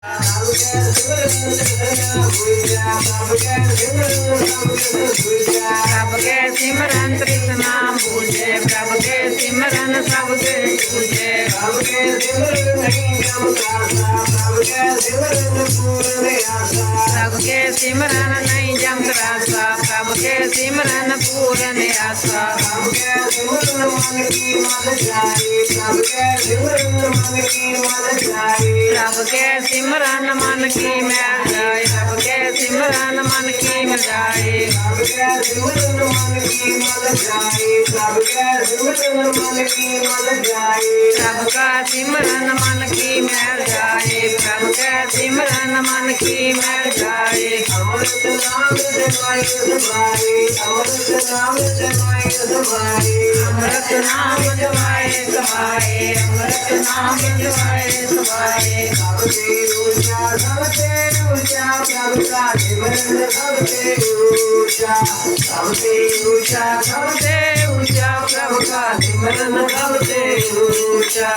प्रभु के सिमरन कृष्ण नाम पूजे, प्रभु के सिमरन सबके पूजे, प्रभु के सिमरन नहीं जमता, प्रभु के सिमरन पूर्ण आशा, प्रभु के सिमरन नहीं जमता, प्रभु के सिमरन पूर्ण आशा, प्रभु के सिमरन मन की मद जाए, प्रभु के सिमरन मन की मद जाए, प्रभु के सिमरन मन की मैल जाए, प्रभु के सिमरन मन की मिल जाए, प्रभु के सिमरन मन की मद जाए, प्रभु के सिमरन मन की मद जाए, प्रभु का सिमरन मन की मैल जाए, प्रभु के सिमरन मन की मैल जाए, अमृत नाम जपाए सबाए, अमृत नाम जपाए सबाए, अमृत नाम जपाए सबाए, अमृत नाम जपाए सबाए, सबसे ऊंचा प्रभु का सिमरन सबसे ऊंचा, सबसे ऊंचा सबसे ऊंचा प्रभु का सिमरन सबसे ऊंचा।